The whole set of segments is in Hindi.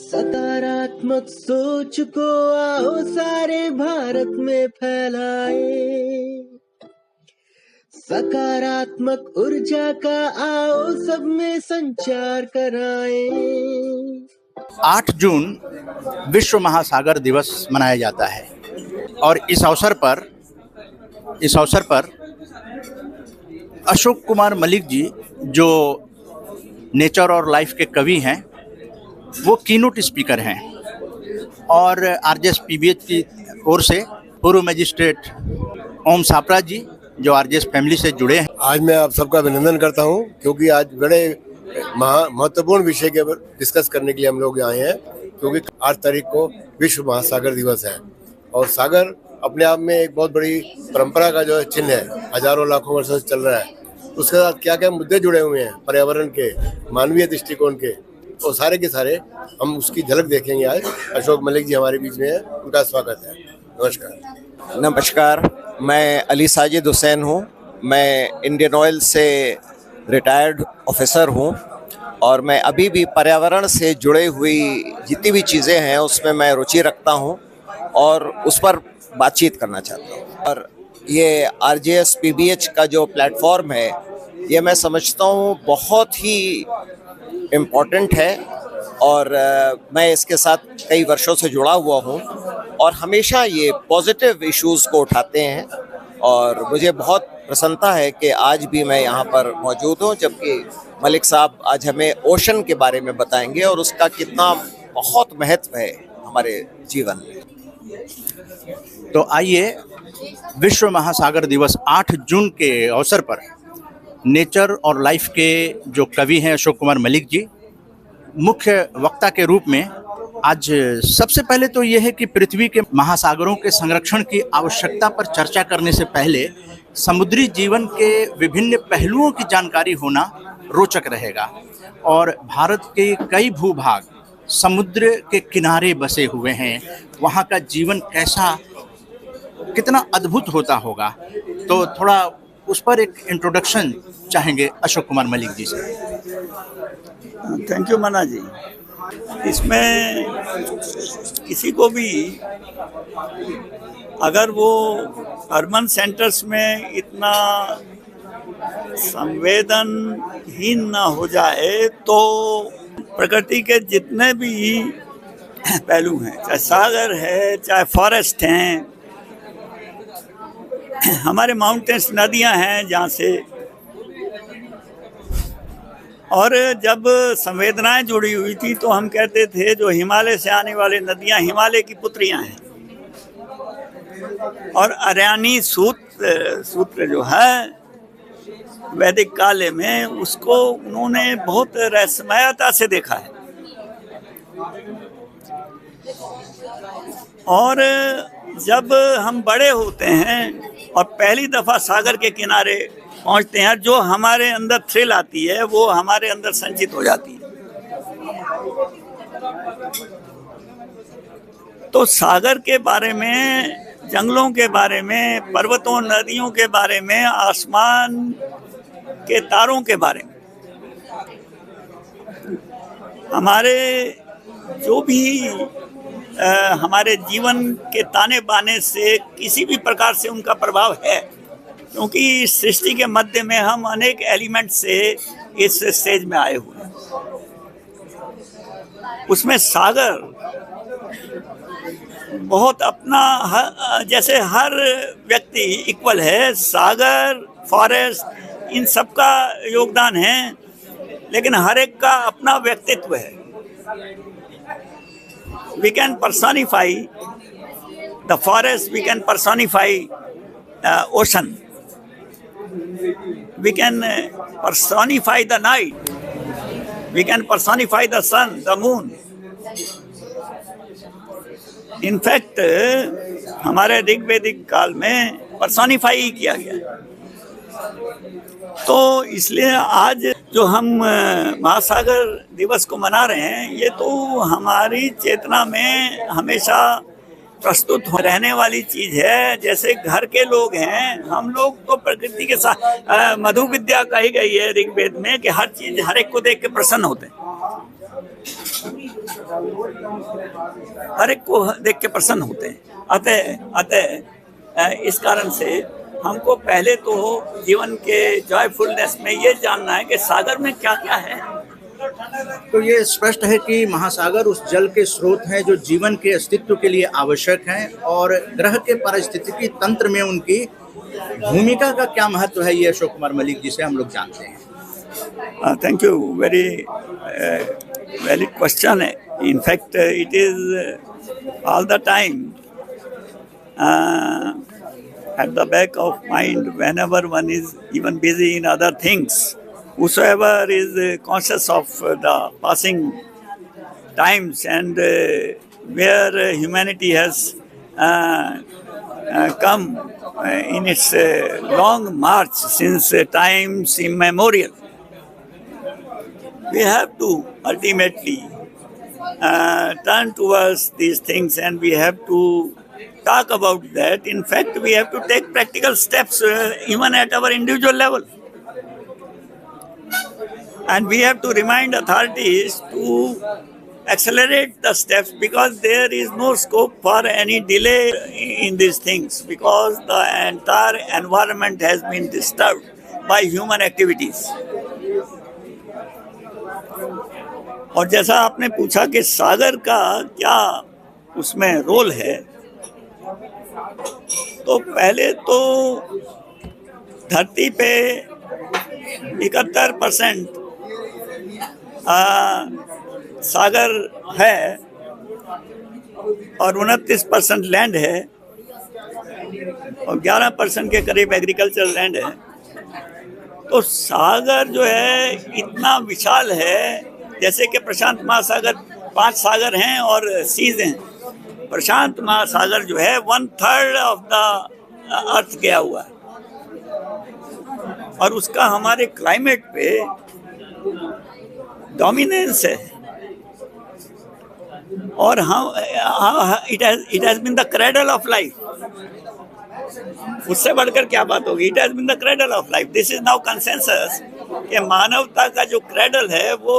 सकारात्मक सोच को आओ सारे भारत में फैलाए, सकारात्मक ऊर्जा का आओ सब में संचार कराएं। 8 जून विश्व महासागर दिवस मनाया जाता है और इस अवसर पर अशोक कुमार मलिक जी, जो नेचर और लाइफ के कवि हैं, वो कीनोट स्पीकर हैं और आरजेएस पीबीएच की ओर से पूर्व मजिस्ट्रेट ओम सापरा जी, जो आरजेएस फैमिली से जुड़े हैं। आज मैं आप सबका अभिनंदन करता हूं, क्योंकि आज बड़े महत्वपूर्ण विषय के डिस्कस करने के लिए हम लोग आए हैं, क्योंकि 8 तारीख को विश्व महासागर दिवस है और सागर अपने आप में एक बहुत बड़ी परंपरा का जो चिन्ह है, हजारों लाखों वर्षों से चल रहा है। उसके साथ क्या क्या मुद्दे जुड़े हुए हैं, पर्यावरण के, मानवीय दृष्टिकोण के, तो सारे के सारे हम उसकी झलक देखेंगे। आज अशोक मलिक जी हमारे बीच में है, उनका स्वागत है। नमस्कार। नमस्कार, मैं अली साजिद हुसैन हूँ। मैं इंडियन ऑयल से रिटायर्ड ऑफिसर हूँ और मैं अभी भी पर्यावरण से जुड़े हुई जितनी भी चीज़ें हैं उसमें मैं रुचि रखता हूँ और उस पर बातचीत करना चाहता हूँ। और ये आरजेएस पीबीएच का जो प्लेटफॉर्म है, ये मैं समझता हूँ बहुत ही इम्पोर्टेंट है और मैं इसके साथ कई वर्षों से जुड़ा हुआ हूँ और हमेशा ये पॉजिटिव इश्यूज़ को उठाते हैं और मुझे बहुत प्रसन्नता है कि आज भी मैं यहाँ पर मौजूद हूँ, जबकि मलिक साहब आज हमें ओशन के बारे में बताएंगे और उसका कितना बहुत महत्व है हमारे जीवन में। तो आइए, विश्व महासागर दिवस 8 जून के अवसर पर नेचर और लाइफ के जो कवि हैं अशोक कुमार मलिक जी, मुख्य वक्ता के रूप में आज सबसे पहले तो यह है कि पृथ्वी के महासागरों के संरक्षण की आवश्यकता पर चर्चा करने से पहले समुद्री जीवन के विभिन्न पहलुओं की जानकारी होना रोचक रहेगा। और भारत के कई भूभाग समुद्र के किनारे बसे हुए हैं, वहाँ का जीवन कितना अद्भुत होता होगा। तो थोड़ा उस पर एक इंट्रोडक्शन चाहेंगे अशोक कुमार मलिक जी से। थैंक यू मना जी। इसमें किसी को भी अगर वो अर्बन सेंटर्स में इतना संवेदनहीन ना हो जाए तो प्रकृति के जितने भी पहलू हैं, चाहे सागर है, चाहे फॉरेस्ट हैं, हमारे माउंटेन्स, नदियां हैं जहाँ से, और जब संवेदनाएं जुड़ी हुई थी तो हम कहते थे जो हिमालय से आने वाली नदियां हिमालय की पुत्रियां हैं। और अरयानी सूत्र जो है वैदिक काल में, उसको उन्होंने बहुत रहस्यमयता से देखा है। और जब हम बड़े होते हैं और पहली दफ़ा सागर के किनारे पहुंचते हैं, जो हमारे अंदर थ्रिल आती है वो हमारे अंदर संचित हो जाती है। तो सागर के बारे में, जंगलों के बारे में, पर्वतों नदियों के बारे में, आसमान के तारों के बारे में, हमारे जो भी हमारे जीवन के ताने बाने से किसी भी प्रकार से उनका प्रभाव है, क्योंकि सृष्टि के मध्य में हम अनेक एलिमेंट से इस स्टेज में आए हुए हैं। उसमें सागर बहुत अपना, जैसे हर व्यक्ति इक्वल है, सागर, फॉरेस्ट, इन सब का योगदान है, लेकिन हर एक का अपना व्यक्तित्व है। We can personify the forest, we can personify ocean, we can personify the night, we can personify the sun, the moon. In fact, हमारे ऋग्वेदिक काल में पर्सोनिफाई किया गया। तो इसलिए आज जो हम महासागर दिवस को मना रहे हैं, ये तो हमारी चेतना में हमेशा प्रस्तुत रहने वाली चीज है। जैसे घर के लोग हैं, हम लोग तो प्रकृति के साथ, मधु विद्या कही गई है ऋग्वेद में कि हर चीज हर एक को देख के प्रसन्न होते हैं, हर एक को देख के प्रसन्न होते हैं। अतः इस कारण से हमको पहले तो जीवन के जॉयफुलनेस में ये जानना है कि सागर में क्या क्या है। तो ये स्पष्ट है कि महासागर उस जल के स्रोत हैं जो जीवन के अस्तित्व के लिए आवश्यक हैं, और ग्रह के पारिस्थितिकी तंत्र में उनकी भूमिका का क्या महत्व है, ये अशोक कुमार मलिक जी से हम लोग जानते हैं। Thank you, very valid question है। In fact, it is all the time at the back of mind whenever one is even busy in other things. Whosoever is conscious of the passing times and where humanity has come in its long march since times immemorial, we have to ultimately turn towards these things, and we have to talk about that. In fact, we have to take practical steps even at our individual level. And we have to remind authorities to accelerate the steps, because there is no scope for any delay in these things, because the entire environment has been disturbed by human activities. और जैसा आपने पूछा कि सागर का क्या उसमें रोल है, तो पहले तो धरती पे 71% सागर है और 29% लैंड है और 11% के करीब एग्रीकल्चर लैंड है। तो सागर जो है इतना विशाल है, जैसे कि प्रशांत महासागर 5 सागर हैं और सीज हैं। प्रशांत महासागर जो है 1/3 ऑफ द अर्थ गया हुआ है, और उसका हमारे क्लाइमेट पे डोमिनेंस है। और it has been the cradle of life. उससे बढ़कर क्या बात होगी? It has been the cradle of life. This is now consensus कि मानवता का जो क्रेडल है वो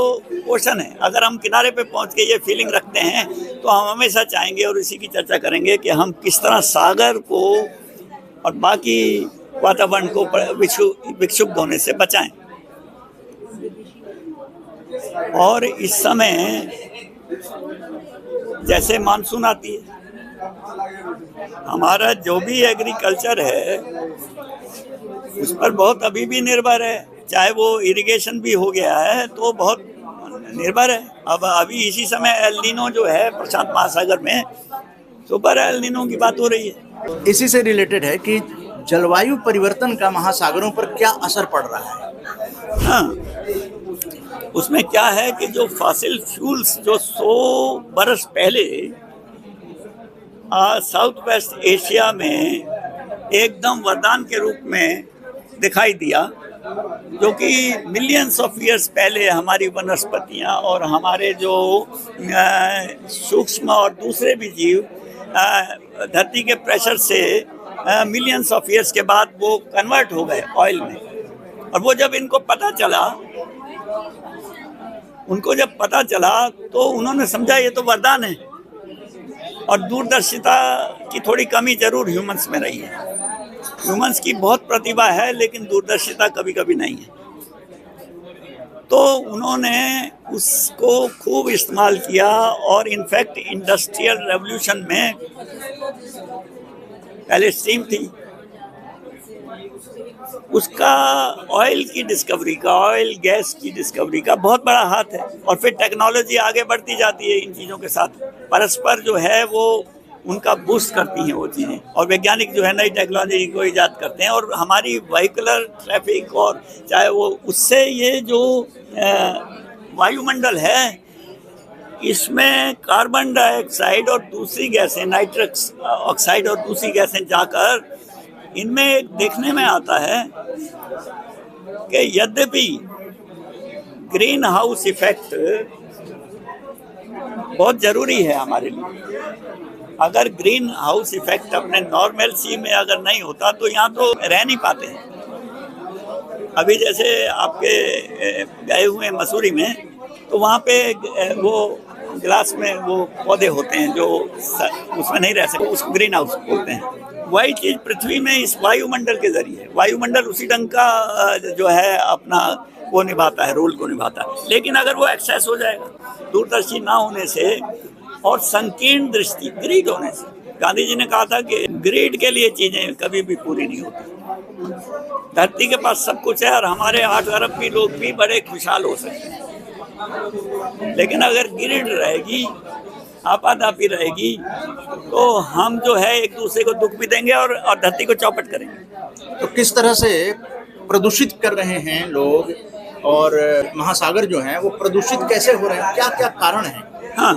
ओशन है। अगर हम किनारे पे पहुंच के ये फीलिंग रखते हैं तो हम हमेशा चाहेंगे और इसी की चर्चा करेंगे कि हम किस तरह सागर को और बाकी वातावरण को विक्षुब्ध होने से बचाएं। और इस समय जैसे मानसून आती है, हमारा जो भी एग्रीकल्चर है उस पर बहुत अभी भी निर्भर है। चाहे वो इरिगेशन भी हो गया है तो बहुत निर्भर है। अब अभी इसी समय एल नीनो जो है प्रशांत महासागर में, सुपर एल नीनो की बात हो रही है। इसी से रिलेटेड है कि जलवायु परिवर्तन का महासागरों पर क्या असर पड़ रहा है। हाँ, उसमें क्या है कि जो फॉसिल फ्यूल्स जो 100 बरस पहले साउथ वेस्ट एशिया में एकदम वरदान के रूप में दिखाई दिया, जो कि मिलियंस ऑफ ईयर्स पहले हमारी वनस्पतियाँ और हमारे जो सूक्ष्म और दूसरे भी जीव धरती के प्रेशर से मिलियंस ऑफ ईयर्स के बाद वो कन्वर्ट हो गए ऑयल में। और वो जब इनको पता चला, उनको जब पता चला तो उन्होंने समझा ये तो वरदान है। और दूरदर्शिता की थोड़ी कमी जरूर ह्यूमंस में रही है। ह्यूमंस की बहुत प्रतिभा है लेकिन दूरदर्शिता कभी कभी नहीं है। तो उन्होंने उसको खूब इस्तेमाल किया और इनफैक्ट इंडस्ट्रियल रेवोल्यूशन में पहले स्टीम थी, उसका ऑयल की डिस्कवरी का, ऑयल गैस की डिस्कवरी का बहुत बड़ा हाथ है। और फिर टेक्नोलॉजी आगे बढ़ती जाती है इन चीज़ों के साथ, परस्पर जो है वो उनका बूस्ट करती हैं वो चीज़ें। और वैज्ञानिक जो है नई टेक्नोलॉजी को ईजाद करते हैं। और हमारी व्हीकुलर ट्रैफिक और चाहे वो उससे ये जो वायुमंडल है इसमें कार्बन डाइऑक्साइड और दूसरी गैसें, नाइट्रस ऑक्साइड और दूसरी गैसें जाकर इनमें देखने में आता है कि यद्यपि ग्रीन हाउस इफेक्ट बहुत ज़रूरी है हमारे लिए, अगर ग्रीन हाउस इफेक्ट अपने नॉर्मल सी में अगर नहीं होता तो यहाँ तो रह नहीं पाते हैं। अभी जैसे आपके गए हुए मसूरी में, तो वहाँ पे वो ग्लास में वो पौधे होते हैं जो उसमें नहीं रह सकते, उसको ग्रीन हाउस बोलते हैं। वही चीज़ पृथ्वी में इस वायुमंडल के जरिए, वायुमंडल उसी ढंग का जो है अपना वो निभाता है, रोल को निभाता है। लेकिन अगर वो एक्सेस हो जाएगा, दूरदर्शी ना होने से और संकीर्ण दृष्टि, ग्रीड होने से, गांधी जी ने कहा था कि ग्रीड के लिए चीजें कभी भी पूरी नहीं होती। धरती के पास सब कुछ है और हमारे 8 अरब भी लोग भी बड़े खुशहाल हो सकते हैं, लेकिन अगर ग्रीड रहेगी, आपाधापी रहेगी, तो हम जो है एक दूसरे को दुख भी देंगे और धरती को चौपट करेंगे। तो किस तरह से प्रदूषित कर रहे हैं लोग और महासागर जो हैं वो प्रदूषित कैसे हो रहे हैं, क्या क्या कारण है? हाँ,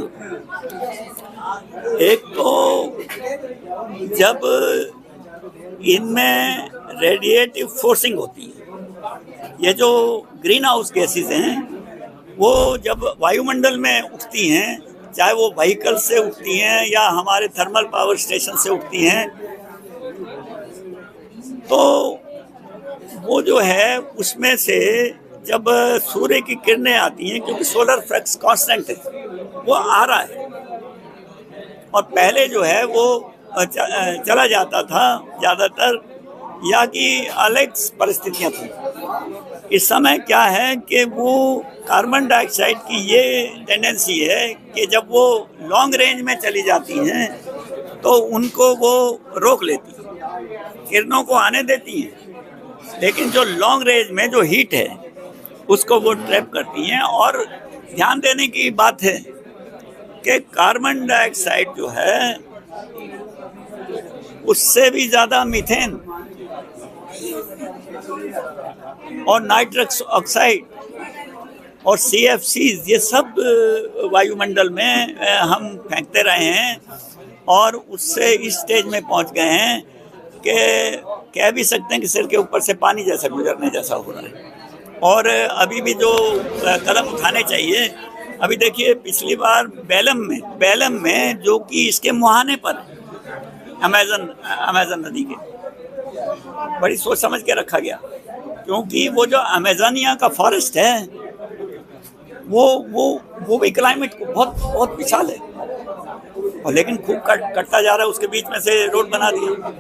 एक तो जब इनमें रेडिएटिव फोर्सिंग होती है, ये जो ग्रीन हाउस गैसेस हैं वो जब वायुमंडल में उठती हैं, चाहे वो व्हीकल से उठती हैं या हमारे थर्मल पावर स्टेशन से उठती हैं, तो वो जो है उसमें से जब सूर्य की किरणें आती हैं, क्योंकि सोलर फ्लक्स कांस्टेंट है, वो आ रहा है और पहले जो है वो चला जाता था ज़्यादातर, या कि अलग परिस्थितियाँ थी। इस समय क्या है कि वो कार्बन डाइऑक्साइड की ये टेंडेंसी है कि जब वो लॉन्ग रेंज में चली जाती हैं तो उनको वो रोक लेती हैं, किरणों को आने देती हैं, लेकिन जो लॉन्ग रेंज में जो हीट है उसको वो ट्रैप करती हैं। और ध्यान देने की बात है कि कार्बन डाइऑक्साइड जो है उससे भी ज़्यादा मीथेन और नाइट्रस ऑक्साइड और CFC, ये सब वायुमंडल में हम फेंकते रहे हैं और उससे इस स्टेज में पहुंच गए हैं कि कह भी सकते हैं कि सिर के ऊपर से पानी जैसा गुजरने जैसा हो रहा है। और अभी भी जो कदम उठाने चाहिए, अभी देखिए पिछली बार बेलम में जो कि इसके मुहाने पर अमेजन नदी के, बड़ी सोच समझ के रखा गया, क्योंकि वो जो अमेजोनिया का फॉरेस्ट है वो भी क्लाइमेट को बहुत विशाल है, और लेकिन खूब कटता जा रहा है, उसके बीच में से रोड बना दिया।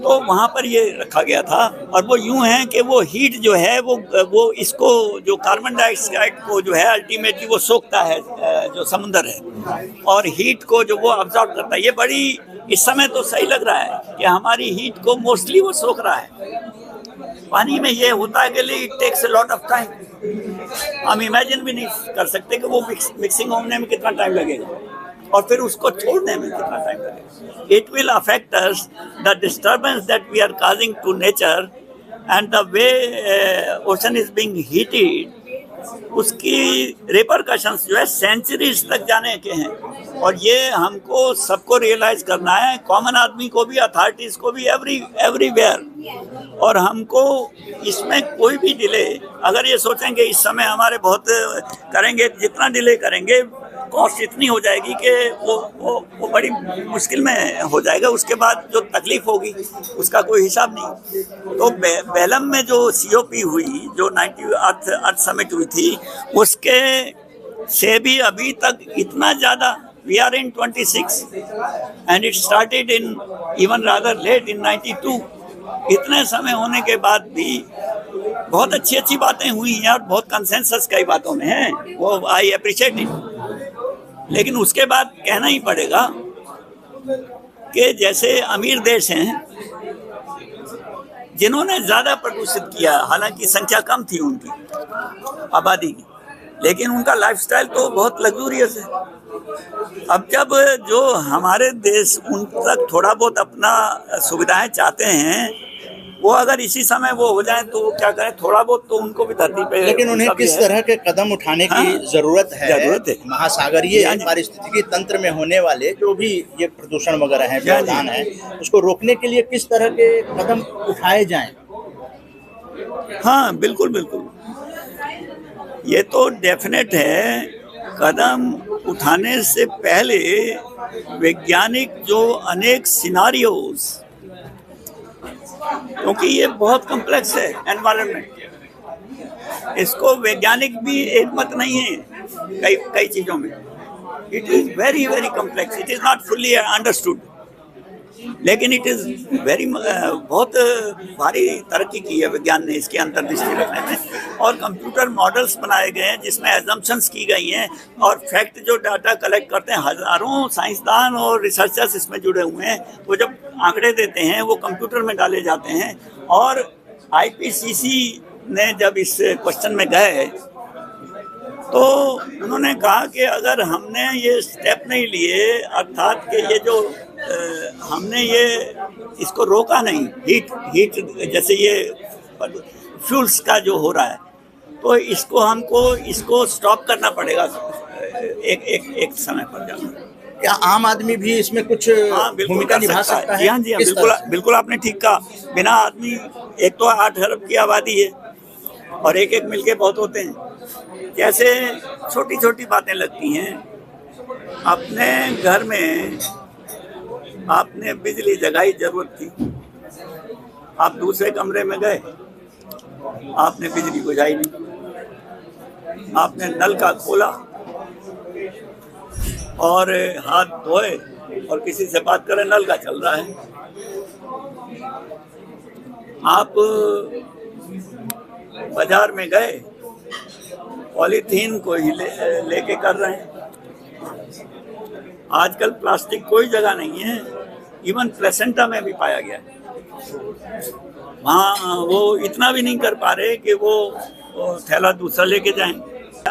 तो वहाँ पर ये रखा गया था, और वो यूं है कि वो हीट जो है वो इसको जो कार्बन डाइऑक्साइड को जो है अल्टीमेटली वो सोखता है, जो समुद्र है, और हीट को जो वो अब्जॉर्ब करता है। ये बड़ी इस समय तो सही लग रहा है कि हमारी हीट को मोस्टली वो सोख रहा है। पानी में ये होता है कि it takes a lot of time, हम इमेजिन भी नहीं कर सकते कि वो मिक्सिंग होने में कितना टाइम लगेगा और फिर उसको छोड़ने में कितना टाइम लगेगा। It will affect us, the disturbance that we are causing to nature and the way ocean is being heated, उसकी रिपरकशंस जो है सेंचुरीज तक जाने के हैं, और ये हमको सबको रियलाइज करना है, कॉमन आदमी को भी, अथॉरिटीज को भी, एवरीवेयर। और हमको इसमें कोई भी डिले, अगर ये सोचेंगे इस समय हमारे बहुत करेंगे, जितना डिले करेंगे कॉस्ट इतनी हो जाएगी कि वो बड़ी मुश्किल में हो जाएगा, उसके बाद जो तकलीफ होगी उसका कोई हिसाब नहीं। तो बेलम में जो COP हुई, जो 90 अर्थ समिट हुई थी, उसके से भी अभी तक इतना ज़्यादा, we are in 26 and it started in even rather late in 92, इतने समय होने के बाद भी बहुत अच्छी बातें हुई हैं और बहुत कंसेंसस कई बातों में है, वो आई अप्रिशिएट इट। लेकिन उसके बाद कहना ही पड़ेगा कि जैसे अमीर देश हैं जिन्होंने ज़्यादा प्रदूषित किया, हालांकि संख्या कम थी उनकी आबादी की, लेकिन उनका लाइफस्टाइल तो बहुत लग्जूरियस है। अब जब जो हमारे देश उन तक थोड़ा बहुत अपना सुविधाएं चाहते हैं, वो अगर इसी समय वो हो जाए तो वो क्या करें, थोड़ा बहुत तो उनको भी धरती पे, लेकिन उन्हें किस तरह के कदम उठाने की जरूरत है? महासागरीय पारिस्थितिकी तंत्र में होने वाले जो भी ये प्रदूषण वगैरह है, व्यवधान है, उसको रोकने के लिए किस तरह के कदम उठाए जाएं? हाँ, बिल्कुल, ये तो डेफिनेट है। कदम उठाने से पहले वैज्ञानिक जो अनेक सिनारियोज, क्योंकि ये बहुत कॉम्प्लेक्स है एनवायरनमेंट, इसको वैज्ञानिक भी एकमत नहीं है कई चीज़ों में। It is very very complex, it is not fully understood, लेकिन इट इज़ वेरी बहुत भारी तरक्की की है विज्ञान ने इसकी अंतर्दृष्टि रखने में। और कंप्यूटर मॉडल्स बनाए गए हैं जिसमें एजम्पशंस की गई हैं, और फैक्ट जो डाटा कलेक्ट करते हैं, हज़ारों साइंसदान और रिसर्चर्स इसमें जुड़े हुए हैं। वो जब आंकड़े देते हैं वो कंप्यूटर में डाले जाते हैं। और IPCC ने जब इस क्वेश्चन में गए तो उन्होंने कहा कि अगर हमने ये स्टेप नहीं लिए, अर्थात कि ये जो हमने ये इसको रोका नहीं, हीट जैसे ये फ्यूल्स का जो हो रहा है, तो इसको स्टॉप करना पड़ेगा एक समय पर जाकर। क्या आम आदमी भी इसमें कुछ भूमिका निभा सकता है? हाँ जी, बिल्कुल आपने ठीक कहा। बिना आदमी, एक तो 8 अरब की आबादी है और एक मिलके बहुत होते हैं। जैसे छोटी छोटी बातें लगती हैं, अपने घर में आपने बिजली जगाई, जरूरत थी, आप दूसरे कमरे में गए, आपने बिजली बुझाई नहीं, आपने नल का खोला और हाथ धोए और किसी से बात करें, नल का चल रहा है। आप बाजार में गए, पॉलीथीन को ही लेके कर रहे हैं। आजकल प्लास्टिक कोई जगह नहीं है, इवन प्लेसेंटा में भी पाया गया है। वहाँ वो इतना भी नहीं कर पा रहे कि वो थैला दूसरा लेके जाएं।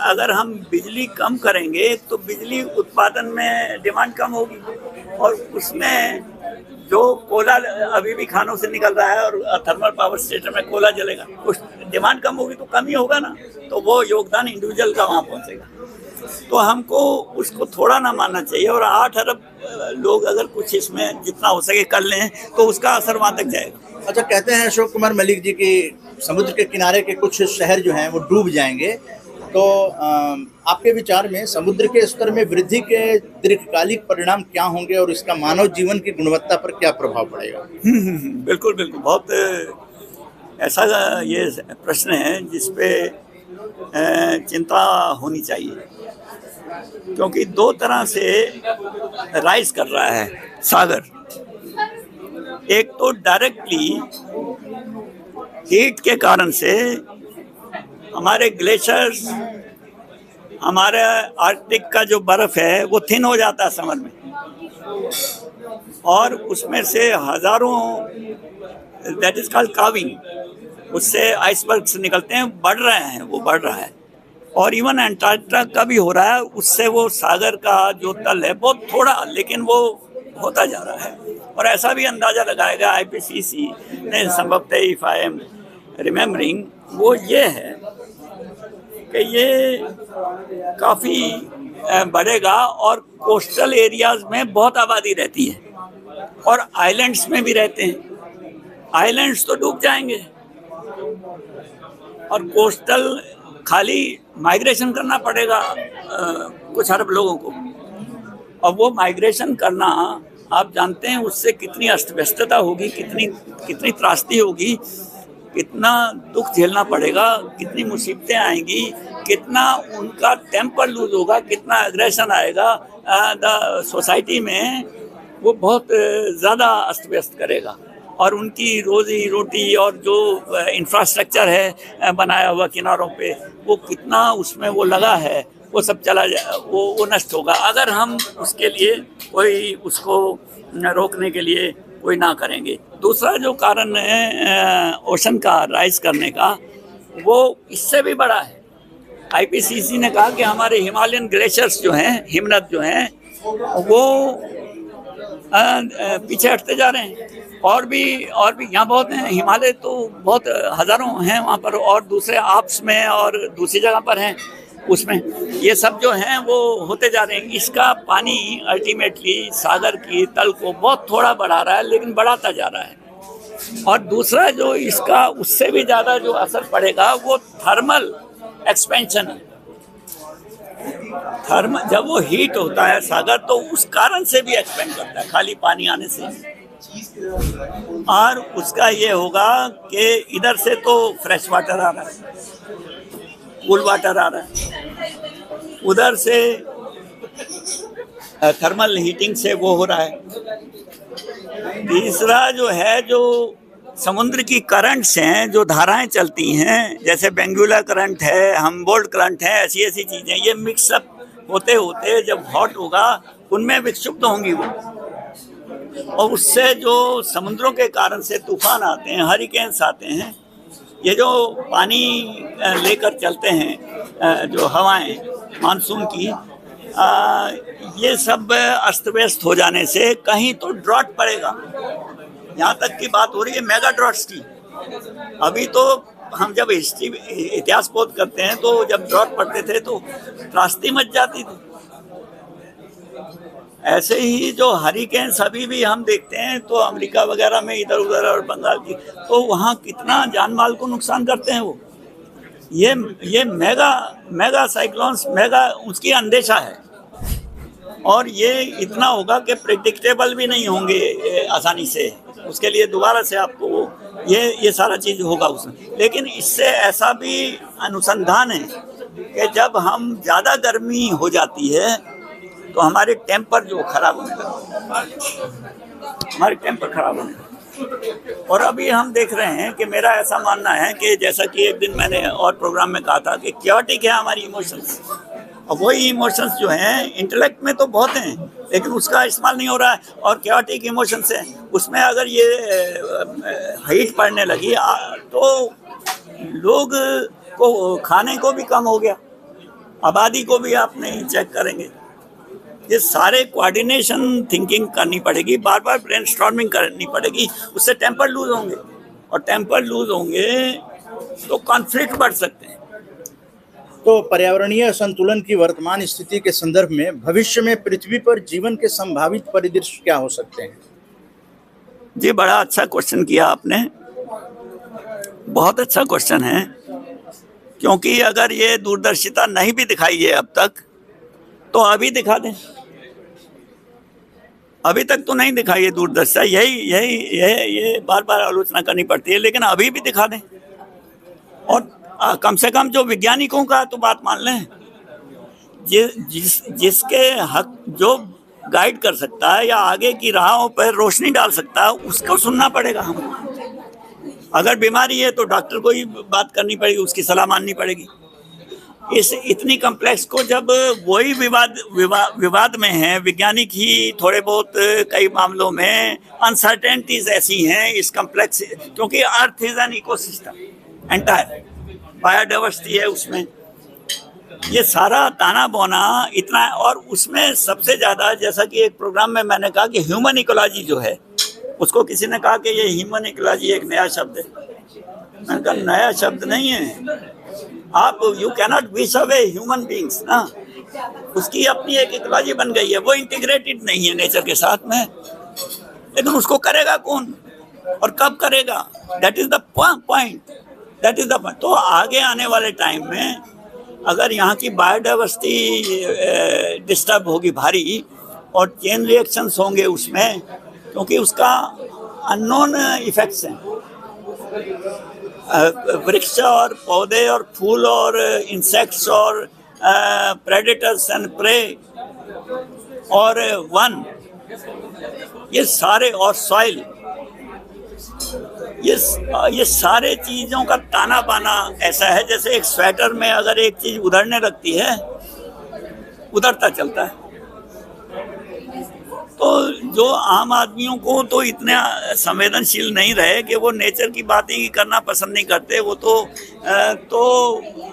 अगर हम बिजली कम करेंगे तो बिजली उत्पादन में डिमांड कम होगी, और उसमें जो कोयला अभी भी खानों से निकल रहा है और थर्मल पावर स्टेशन में कोयला जलेगा, उस डिमांड कम होगी तो कम ही होगा ना, तो वो योगदान इंडिविजुअल का वहाँ पहुँचेगा। तो हमको उसको थोड़ा ना मानना चाहिए, और 8 अरब लोग अगर कुछ इसमें जितना हो सके कर लें तो उसका असर वहाँ तक जाएगा। अच्छा, कहते हैं अशोक कुमार मलिक जी कि समुद्र के किनारे के कुछ शहर जो हैं वो डूब जाएंगे, तो आपके विचार में समुद्र के स्तर में वृद्धि के दीर्घकालिक परिणाम क्या होंगे और इसका मानव जीवन की गुणवत्ता पर क्या प्रभाव पड़ेगा? बिल्कुल, बहुत ऐसा ये प्रश्न है जिसपे चिंता होनी चाहिए, क्योंकि 2 तरह से राइज कर रहा है सागर। एक तो डायरेक्टली हीट के कारण से हमारे ग्लेशियर्स, हमारे आर्कटिक का जो बर्फ है वो थिन हो जाता है समर में, और उसमें से हजारों, दैट इज कॉल्ड काविंग, उससे आइसबर्ग्स निकलते हैं, बढ़ रहा है। और इवन अंटार्कटिका का भी हो रहा है, उससे वो सागर का जो तल है बहुत थोड़ा, लेकिन वो होता जा रहा है। और ऐसा भी अंदाजा लगाया गया IPCC ने, संभवतः इफ आई एम रिमेम्बरिंग, वो ये है कि ये काफ़ी बढ़ेगा, और कोस्टल एरियाज में बहुत आबादी रहती है और आइलैंड्स में भी रहते हैं। आइलैंड्स तो डूब जाएंगे और कोस्टल खाली माइग्रेशन करना पड़ेगा कुछ अरब लोगों को, और वो माइग्रेशन करना आप जानते हैं उससे कितनी अस्त व्यस्तता होगी, कितनी त्रासदी होगी, कितना दुख झेलना पड़ेगा, कितनी मुसीबतें आएंगी, कितना उनका टेम्पर लूज होगा, कितना एग्रेशन आएगा सोसाइटी में, वो बहुत ज़्यादा अस्त व्यस्त करेगा। और उनकी रोजी रोटी और जो इंफ्रास्ट्रक्चर है बनाया हुआ किनारों पे, वो कितना उसमें वो लगा है, वो सब चला जाए, वो नष्ट होगा अगर हम उसके लिए कोई उसको रोकने के लिए कोई ना करेंगे। दूसरा जो कारण है ओशन का राइज करने का, वो इससे भी बड़ा है। IPCC ने कहा कि हमारे हिमालयन ग्लेशियर्स जो हैं, हिमनद जो हैं, वो पीछे हटते जा रहे हैं। और भी यहाँ बहुत हैं, हिमालय तो बहुत हज़ारों हैं वहाँ पर, और दूसरे आप्स में और दूसरी जगह पर हैं, उसमें ये सब जो हैं वो होते जा रहे हैं। इसका पानी अल्टीमेटली सागर की तल को बहुत थोड़ा बढ़ा रहा है, लेकिन बढ़ाता जा रहा है। और दूसरा जो इसका उससे भी ज़्यादा जो असर पड़ेगा वो थर्मल एक्सपेंशन है। जब वो हीट होता है सागर तो उस कारण से भी एक्सपेंड करता है, खाली पानी आने से। और उसका ये होगा कि इधर से तो फ्रेश वाटर आ रहा है, कूल वाटर आ रहा है, उधर से थर्मल हीटिंग से वो हो रहा है। तीसरा जो है, जो समुद्र की करंट्स हैं, जो धाराएं चलती हैं, जैसे बेंगुला करंट है, हम्बोल्ट करंट है, ऐसी ऐसी चीज़ें, ये मिक्सअप होते होते जब हॉट होगा उनमें विक्षुब्ध होंगी वो, और उससे जो समुद्रों के कारण से तूफान आते हैं, हरिकेन्स आते हैं, ये जो पानी लेकर चलते हैं जो हवाएं मानसून की, ये सब अस्त व्यस्त हो जाने से कहीं तो ड्रॉट पड़ेगा। यहाँ तक की बात हो रही है मेगा ड्रॉट्स की। अभी तो हम जब हिस्ट्री इतिहास बोध करते हैं तो जब ड्रॉट पड़ते थे तो त्रासदी मच जाती थी। ऐसे ही जो हरिकेन्स अभी भी हम देखते हैं तो अमेरिका वगैरह में इधर उधर और बंगाल की, तो वहाँ कितना जान माल को नुकसान करते हैं वो। ये मेगा साइक्लोन्स, मेगा उसकी अंदेशा है, और ये इतना होगा कि प्रेडिक्टेबल भी नहीं होंगे आसानी से। उसके लिए दोबारा से आपको ये सारा चीज़ होगा उसमें। लेकिन इससे ऐसा भी अनुसंधान है कि जब हम ज़्यादा गर्मी हो जाती है तो हमारे टेम्पर जो खराब होने लगते, हमारे टेम्पर खराब होने लगते। और अभी हम देख रहे हैं कि मेरा ऐसा मानना है कि जैसा कि एक दिन मैंने और प्रोग्राम में कहा था कि क्योटिक है हमारी इमोशंस, और वही इमोशंस जो हैं इंटेलेक्ट में तो बहुत हैं लेकिन उसका इस्तेमाल नहीं हो रहा है, और क्योटिक इमोशंस हैं उसमें अगर ये हीट पड़ने लगी तो लोग को खाने को भी कम हो गया, आबादी को भी आप नहीं चेक करेंगे। ये सारे कोऑर्डिनेशन थिंकिंग करनी पड़ेगी, बार बार ब्रेनस्टॉर्मिंग करनी पड़ेगी, उससे टेम्पर लूज होंगे, और टेम्पर लूज होंगे तो कॉन्फ्लिक्ट बढ़ सकते हैं। तो पर्यावरणीय संतुलन की वर्तमान स्थिति के संदर्भ में भविष्य में पृथ्वी पर जीवन के संभावित परिदृश्य क्या हो सकते हैं? जी, बड़ा अच्छा क्वेश्चन किया आपने, बहुत अच्छा क्वेश्चन है, क्योंकि अगर ये दूरदर्शिता नहीं भी दिखाई है अब तक तो अभी दिखा दें। अभी तक तो नहीं दिखाई है दूरदर्शिता, ये बार बार आलोचना करनी पड़ती है, लेकिन अभी भी दिखा दें। और कम से कम जो वैज्ञानिकों का तो बात मान लें, जिसके हक जो गाइड कर सकता है या आगे की राहों पर रोशनी डाल सकता है उसको सुनना पड़ेगा हमें। अगर बीमारी है तो डॉक्टर को ही बात करनी पड़ेगी, उसकी सलाह माननी पड़ेगी। इस इतनी कम्प्लेक्स को जब वही विवाद में है, वैज्ञानिक ही थोड़े बहुत कई मामलों में अनसर्टेनिटीज ऐसी हैं इस कम्प्लेक्स, क्योंकि earth is an ecosystem entire, biodiversity है उसमें, ये सारा ताना बोना इतना। और उसमें सबसे ज़्यादा, जैसा कि एक प्रोग्राम में मैंने कहा कि ह्यूमन इकोलॉजी जो है, उसको किसी ने कहा कि ये ह्यूमन इकोलॉजी एक नया शब्द है। मैंने कहा नया शब्द नहीं है, आप you cannot wish away human beings ना, उसकी अपनी एक इकोलॉजी बन गई है, वो इंटीग्रेटेड नहीं है नेचर के साथ में। लेकिन उसको करेगा कौन और कब करेगा, that is the point, that is the point. तो आगे आने वाले टाइम में अगर यहाँ की बायोडाइवर्सिटी डिस्टर्ब होगी भारी, और चेन रिएक्शंस होंगे उसमें, क्योंकि उसका अननोन इफेक्ट्स हैं। वृक्ष और पौधे और फूल और इंसेक्ट्स और प्रेडेटर्स एंड प्रे और वन, ये सारे, और सॉइल, ये सारे चीज़ों का ताना बाना ऐसा है जैसे एक स्वेटर में अगर एक चीज़ उधड़ने लगती है, उधड़ता चलता है। तो जो आम आदमियों को तो इतना संवेदनशील नहीं रहे कि वो नेचर की बातें ही करना पसंद नहीं करते, वो तो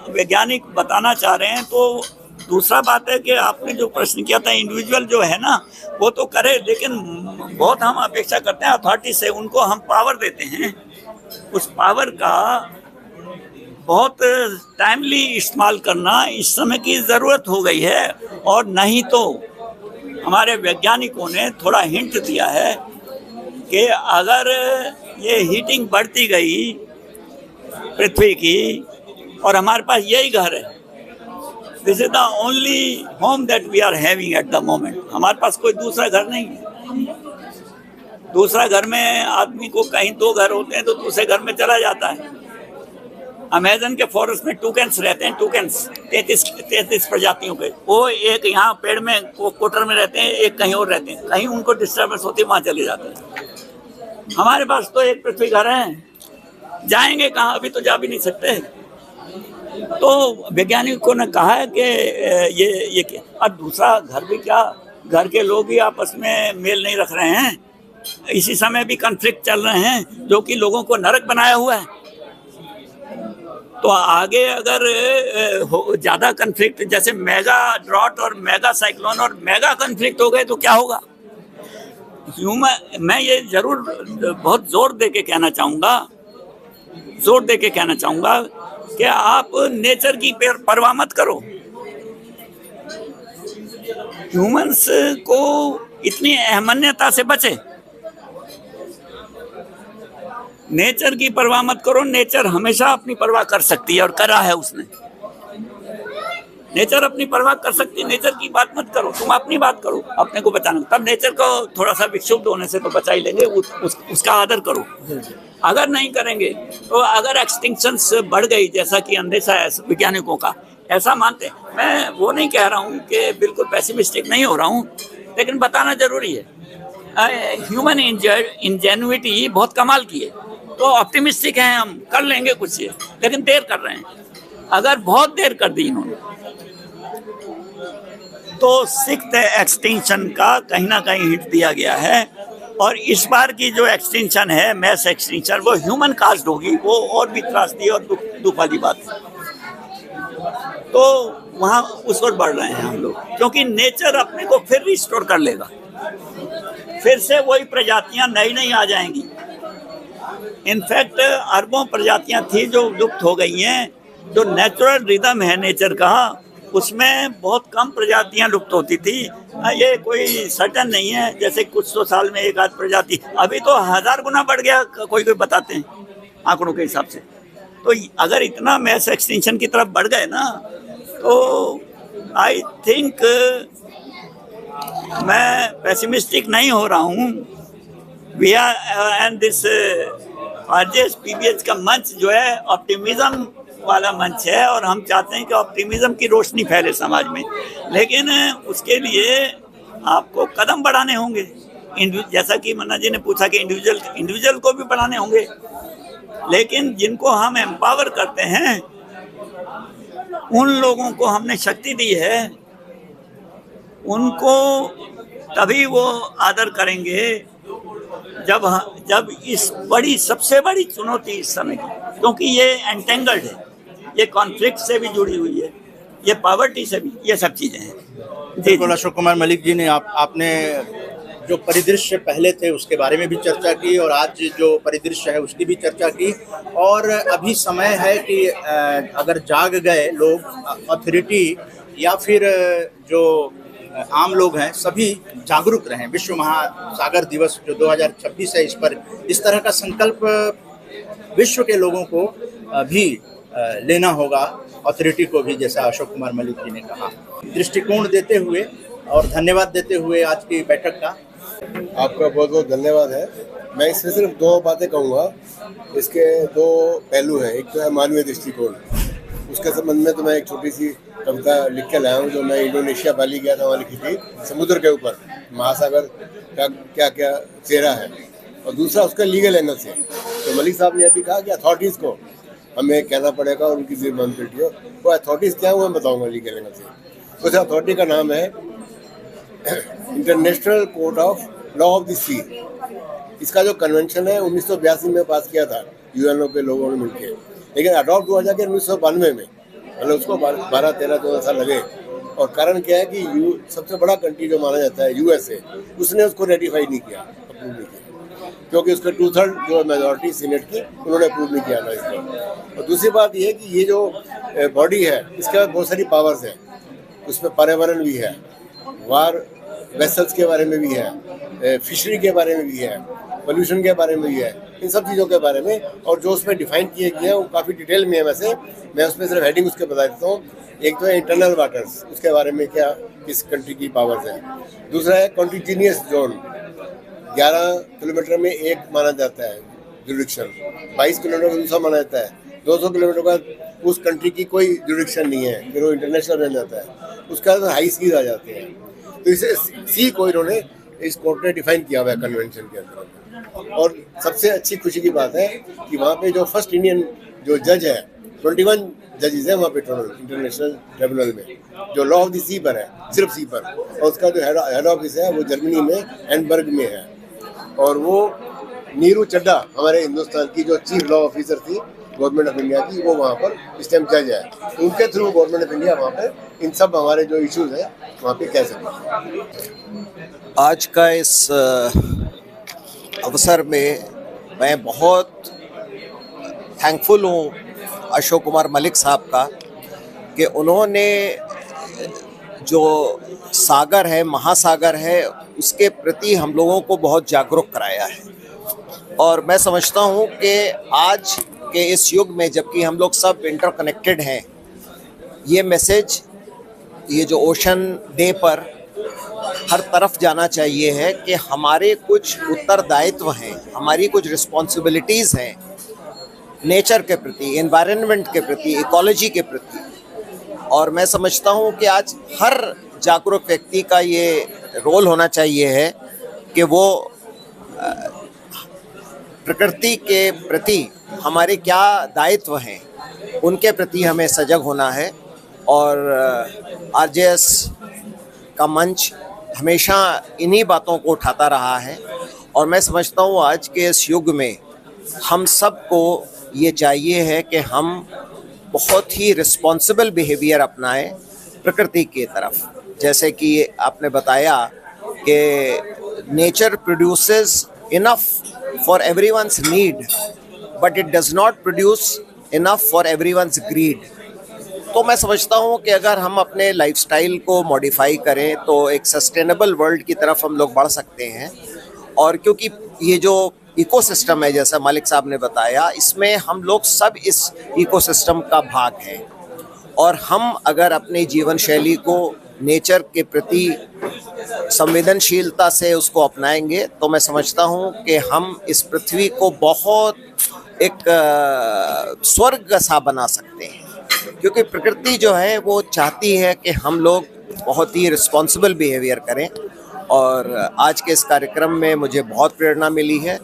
वैज्ञानिक बताना चाह रहे हैं। तो दूसरा बात है कि आपने जो प्रश्न किया था, इंडिविजुअल जो है ना वो तो करे, लेकिन बहुत हम अपेक्षा करते हैं अथॉरिटी से, उनको हम पावर देते हैं, उस पावर का बहुत टाइमली इस्तेमाल करना इस समय की ज़रूरत हो गई है। और नहीं तो हमारे वैज्ञानिकों ने थोड़ा हिंट दिया है कि अगर ये हीटिंग बढ़ती गई पृथ्वी की, और हमारे पास यही घर है, this is the only home that we are having at the moment. हमारे पास कोई दूसरा घर नहीं है। दूसरा घर में आदमी को कहीं 2 घर होते हैं तो दूसरे घर में चला जाता है। अमेजन के फॉरेस्ट में टूकेन्स रहते हैं, टूकेन्स 33 प्रजातियों के। वो एक यहाँ पेड़ में कोटर में रहते हैं, एक कहीं और रहते हैं। कहीं उनको डिस्टर्बेंस होती है वहाँ चले जाते हैं। हमारे पास तो एक पृथ्वी घर है, जाएंगे कहाँ? अभी तो जा भी नहीं सकते। तो वैज्ञानिकों ने कहा है कि ये और दूसरा घर भी क्या, घर के लोग ही आपस में मेल नहीं रख रहे हैं। इसी समय भी कॉन्फ्लिक्ट चल रहे हैं जो कि लोगों को नरक बनाया हुआ है। तो आगे अगर ज्यादा कॉन्फ्लिक्ट, जैसे मेगा ड्रॉट और मेगा साइक्लोन और मेगा कॉन्फ्लिक्ट हो गए तो क्या होगा? मैं ये जरूर बहुत जोर दे के कहना चाहूँगा कि आप नेचर की परवाह मत करो। ह्यूमंस को इतनी अहमन्यता से बचे। नेचर की परवाह मत करो। नेचर हमेशा अपनी परवाह कर सकती है और करा है उसने। नेचर अपनी परवाह कर सकती है। नेचर की बात मत करो, तुम अपनी बात करो, अपने को बचाना। तब नेचर को थोड़ा सा विक्षुब्ध होने से तो बचा ही लेंगे। उसका आदर करो। अगर नहीं करेंगे तो अगर एक्सटिंक्शंस बढ़ गई, जैसा कि अंदेशा है वैज्ञानिकों का, ऐसा मानते हैं। मैं वो नहीं कह रहा हूँ कि बिल्कुल पेसिमिस्टिक नहीं हो रहा हूँ, लेकिन बताना जरूरी है। ह्यूमन इंजेन्युइटी बहुत कमाल की है। तो ऑप्टिमिस्टिक हैं हम, कर लेंगे कुछ, लेकिन देर कर रहे हैं। अगर बहुत देर कर दी इन्होंने तो 6th एक्सटिंक्शन का कहीं ना कहीं हिंट दिया गया है। और इस बार की जो एक्सटिंक्शन है, मैस एक्सटिंक्शन, वो ह्यूमन काज्ड होगी। वो और भी त्रासदी और दुख वाली बात है। तो वहाँ उस ओर बढ़ रहे हैं हम लोग, क्योंकि नेचर अपने को फिर रिस्टोर कर लेगा। फिर से वही प्रजातियां नई आ जाएंगी। इनफैक्ट अरबों प्रजातियां थी जो लुप्त हो गई हैं। जो नेचुरल रिदम है नेचर का, उसमें बहुत कम प्रजातियां लुप्त होती थी। ये कोई सर्टन नहीं है, जैसे कुछ 100 साल में एक आध प्रजाति, अभी तो 1000 गुना बढ़ गया, कोई बताते हैं आंकड़ों के हिसाब से। तो अगर इतना मैस एक्सटिंक्शन की तरफ बढ़ गए ना, तो आई थिंक मैं पेसिमिस्टिक नहीं हो रहा हूँ। We are and this RJS PBH का मंच जो है ऑप्टिमिज्म वाला मंच है, और हम चाहते हैं कि ऑप्टिमिज्म की रोशनी फैले समाज में। लेकिन उसके लिए आपको कदम बढ़ाने होंगे। जैसा कि मन्ना जी ने पूछा कि इंडिविजुअल को भी बढ़ाने होंगे, लेकिन जिनको हम एम्पावर करते हैं उन लोगों को हमने शक्ति दी है, उनको तभी वो आदर करेंगे जब इस सबसे बड़ी चुनौती इस समय की, क्योंकि ये एंटेंगल्ड है, ये कॉन्फ्लिक्ट से भी जुड़ी हुई है, ये पॉवर्टी से भी, ये सब चीजें हैं। जी अशोक कुमार मलिक जी ने आपने जो परिदृश्य पहले थे उसके बारे में भी चर्चा की, और आज जो परिदृश्य है उसकी भी चर्चा की। और अभी समय है कि अगर जाग गए लोग, अथॉरिटी या फिर जो आम लोग हैं, सभी जागरूक रहें। विश्व महासागर दिवस जो 2026 है, इस पर इस तरह का संकल्प विश्व के लोगों को भी लेना होगा, अथॉरिटी को भी, जैसा अशोक कुमार मलिक जी ने कहा। दृष्टिकोण देते हुए और धन्यवाद देते हुए आज की बैठक का आपका बहुत बहुत धन्यवाद है। मैं इसमें सिर्फ 2 बातें कहूँगा। इसके 2 पहलू हैं। एक तो है मानवीय दृष्टिकोण। उसके संबंध में तो मैं एक छोटी सी कविता लिख के लाया हूँ, जो मैं इंडोनेशिया बाली गया था, वहाँ लिखी थी, समुद्र के ऊपर महासागर का क्या क्या चेहरा है। और दूसरा उसका लीगल एंगल से। तो मलिक साहब ने अभी कहा कि अथॉरिटीज़ को हमें कहना पड़ेगा और उनकी रिस्पॉन्सिबिलिटी हो। वो अथॉरिटीज़ क्या हुआ मैं बताऊँगा लीगल एंगल से। उस अथॉरिटी का नाम है international court of law of the sea. इसका जो कन्वेंशन है 1982 में पास किया था यूएनओ के लोगों ने मिलकर, लेकिन अडॉप्ट हुआ जाके 1992 में, मतलब उसको 12-13-14 साल लगे। और कारण क्या है कि सबसे बड़ा कंट्री जो माना जाता है यूएसए, उसने उसको रेटिफाई नहीं किया, अप्रूव नहीं किया, क्योंकि उसका 2/3 जो मेजॉरिटी सीनेट की, उन्होंने अप्रूव नहीं किया था इसको। और दूसरी बात ये है कि ये जो बॉडी है, इसके बाद बहुत सारी पावर्स हैं। उसमें पर्यावरण भी है, वार वेसल्स के बारे में भी है, फिशरी के बारे में भी है, पोल्यूशन के बारे में भी है, इन सब चीज़ों के बारे में। और जो उसमें डिफाइन किए गए हैं वो काफ़ी डिटेल में है। वैसे मैं उसमें सिर्फ हेडिंग उसके बता देता हूँ। एक तो है इंटरनल वाटर्स, उसके बारे में क्या किस कंट्री की पावर्स है। दूसरा है कॉन्टिन्यूस जोन, 11 किलोमीटर में एक माना जाता है जुरिडिक्शन, 22 किलोमीटर का दूसरा माना जाता है, 200 किलोमीटर का उस कंट्री की कोई जुरिडिक्शन नहीं है, फिर वो इंटरनेशनल बन जाता है। उसके बाद हाई सीज आ जाते हैं। तो इसे सी को इन्होंने इस कोर्ट ने डिफाइन किया हुआ है कन्वेंशन के अंदर। और सबसे अच्छी खुशी की बात है कि वहाँ पे जो फर्स्ट इंडियन जो जज है, 21 जजेस हैं वहाँ पे टोटल इंटरनेशनल ट्रिब्यूनल में, जो लॉ ऑफ द सी पर है, सिर्फ सी पर। और उसका जो हेड ऑफिस है वो जर्मनी में हैम्बर्ग में है। और वो नीरू चड्डा हमारे हिंदुस्तान की जो चीफ लॉ ऑफिसर थी गवर्नमेंट ऑफ इंडिया की, वो वहाँ पर इस टाइम जज है। तो उनके थ्रू गवर्नमेंट ऑफ इंडिया वहाँ पर इन सब हमारे जो इश्यूज हैं वहाँ पे कह सकते हैं। आज का इस अवसर में मैं बहुत थैंकफुल हूँ अशोक कुमार मलिक साहब का कि उन्होंने जो सागर है, महासागर है, उसके प्रति हम लोगों को बहुत जागरूक कराया है। और मैं समझता हूँ कि आज के इस युग में जबकि हम लोग सब इंटरकनेक्टेड हैं, ये मैसेज ये जो ओशन डे पर हर तरफ जाना चाहिए है कि हमारे कुछ उत्तरदायित्व हैं, हमारी कुछ रिस्पॉन्सिबिलिटीज़ हैं नेचर के प्रति, एनवायरनमेंट के प्रति, इकोलॉजी के प्रति। और मैं समझता हूँ कि आज हर जागरूक व्यक्ति का ये रोल होना चाहिए है कि वो प्रकृति के प्रति हमारे क्या दायित्व हैं उनके प्रति हमें सजग होना है। और आरजेएस का मंच हमेशा इन्हीं बातों को उठाता रहा है। और मैं समझता हूँ आज के इस युग में हम सबको ये चाहिए है कि हम बहुत ही रिस्पॉन्सिबल बिहेवियर अपनाएं प्रकृति की तरफ। जैसे कि आपने बताया कि nature produces enough for everyone's need but it does not produce enough for everyone's greed. तो मैं समझता हूँ कि अगर हम अपने लाइफस्टाइल को मॉडिफाई करें तो एक सस्टेनेबल वर्ल्ड की तरफ हम लोग बढ़ सकते हैं। और क्योंकि ये जो इकोसिस्टम है, जैसा मालिक साहब ने बताया, इसमें हम लोग सब इस इकोसिस्टम का भाग हैं। और हम अगर अपनी जीवन शैली को नेचर के प्रति संवेदनशीलता से उसको अपनाएंगे तो मैं समझता हूँ कि हम इस पृथ्वी को बहुत एक स्वर्ग सा बना सकते हैं। क्योंकि प्रकृति जो है वो चाहती है कि हम लोग बहुत ही रिस्पॉन्सिबल बिहेवियर करें। और आज के इस कार्यक्रम में मुझे बहुत प्रेरणा मिली है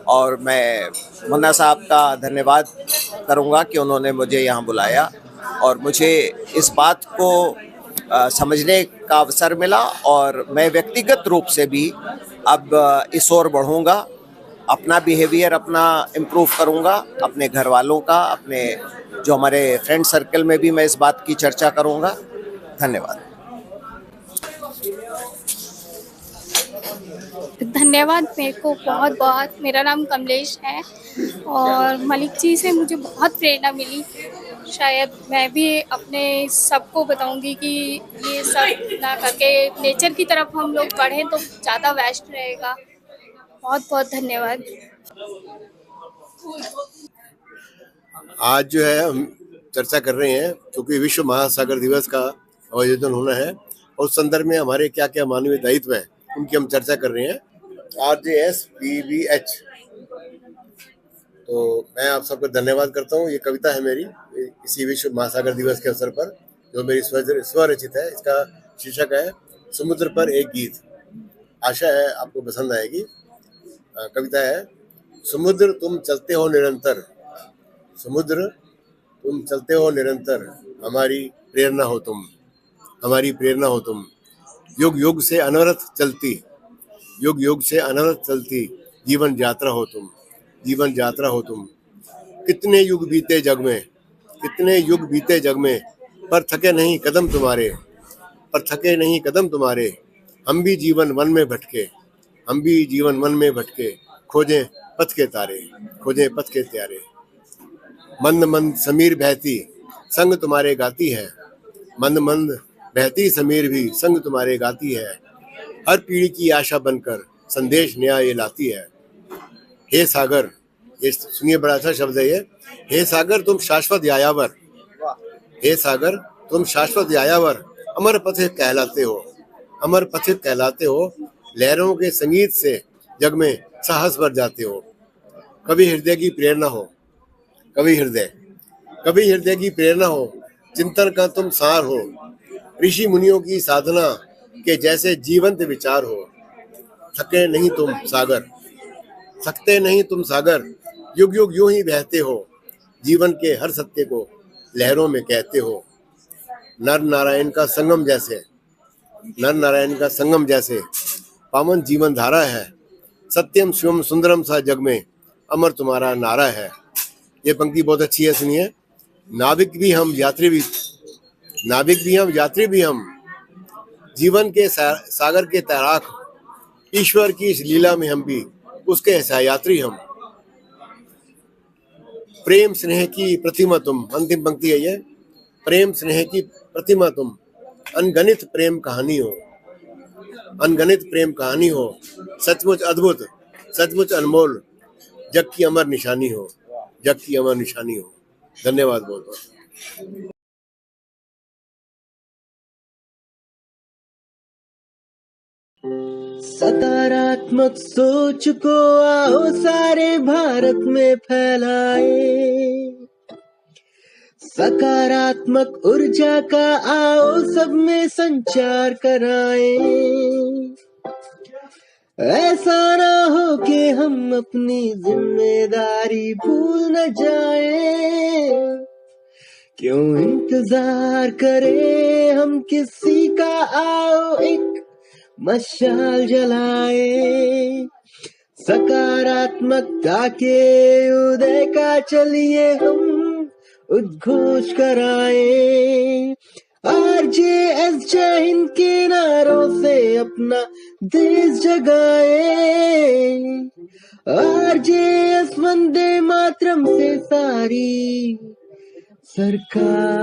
और मैं मुन्ना साहब का धन्यवाद करूंगा कि उन्होंने मुझे यहाँ बुलाया और मुझे इस बात को समझने का अवसर मिला। और मैं व्यक्तिगत रूप से भी अब इस ओर बढ़ूंगा, अपना बिहेवियर अपना इम्प्रूव करूंगा, अपने घर वालों का, अपने जो हमारे फ्रेंड सर्कल में भी मैं इस बात की चर्चा करूंगा। धन्यवाद। धन्यवाद। मेरे को बहुत बहुत, मेरा नाम कमलेश है और मलिक जी से मुझे बहुत प्रेरणा मिली। शायद मैं भी अपने सबको बताऊंगी कि ये सब ना करके नेचर की तरफ हम लोग बढ़ें तो ज़्यादा बेस्ट रहेगा। बहुत बहुत धन्यवाद। आज जो है हम चर्चा कर रहे हैं क्योंकि विश्व महासागर दिवस का आयोजन होना है और उस संदर्भ में हमारे क्या क्या मानवीय दायित्व हैं उनकी हम चर्चा कर रहे हैं। RJSBBH, तो मैं आप सबको धन्यवाद करता हूँ। ये कविता है मेरी इसी विश्व महासागर दिवस के अवसर पर, जो मेरी स्वरचित है। इसका शीर्षक है समुद्र पर एक गीत। आशा है आपको पसंद आएगी। कविता है, समुद्र तुम चलते हो निरंतर, समुद्र तुम चलते हो निरंतर, हमारी प्रेरणा हो तुम, हमारी प्रेरणा हो तुम। युग युग से अनवरत चलती, युग युग से अनवरत चलती, जीवन यात्रा हो तुम, जीवन यात्रा हो तुम। कितने युग बीते जग में, कितने युग बीते जग में, पर थके नहीं कदम तुम्हारे, पर थके नहीं कदम तुम्हारे। हम भी जीवन वन में भटके, हम भी जीवन वन में भटके, खोजें पथ के तारे, खोजें पथ के तारे। मंद मंद समीर बहती संग तुम्हारे गाती है, मंद मंद बहती समीर भी संग तुम्हारे गाती है। हर पीढ़ी की आशा बनकर संदेश नया ये लाती है। हे सागर, ये सुनिए, बड़ा अच्छा शब्द है ये। हे सागर तुम शाश्वत यायावर, हे सागर तुम शाश्वत यायावर, अमर पथिक कहलाते हो, अमर पथिक कहलाते हो। लहरों के संगीत से जग में साहस भर जाते हो। कभी हृदय की प्रेरणा हो, कभी हृदय की प्रेरणा हो। चिंतन का तुम सार हो, ऋषि मुनियों की साधना के जैसे जीवंत विचार हो। थके नहीं तुम सागर, थकते नहीं तुम सागर, युग युग यूं ही बहते हो। जीवन के हर सत्य को लहरों में कहते हो। नर नारायण का संगम जैसे, नर नारायण का संगम जैसे पावन जीवन धारा है। सत्यम शिवम सुंदरम सा जग में अमर तुम्हारा नारा है। ये पंक्ति बहुत अच्छी है, सुनिए। नाविक भी हम, यात्री भी, नाविक भी हम, यात्री भी हम, जीवन के सागर के तैराक, ईश्वर की इस लीला में हम भी उसके सहयात्री हम। प्रेम स्नेह की प्रतिमा तुम, अंतिम पंक्ति है ये। प्रेम स्नेह की प्रतिमा तुम, अनगणित प्रेम कहानी हो, अनगणित प्रेम कहानी हो। सचमुच अद्भुत, सचमुच अनमोल, जग की अमर निशानी हो, जग की अमर निशानी हो। धन्यवाद बहुत बहुत। सकारात्मक सोच को आओ सारे भारत में फैलाए, सकारात्मक ऊर्जा का आओ सब में संचार कराएं। ऐसा ना हो कि हम अपनी जिम्मेदारी भूल न जाएं। क्यों इंतजार करें हम किसी का, आओ एक मशाल जलाए। सकारात्मकता के उदय का चलिए हम उद्घोष कराएं। RJS जय हिंद के नारों से अपना देश जगाए। RJS वंदे मातरम से सारी सरकार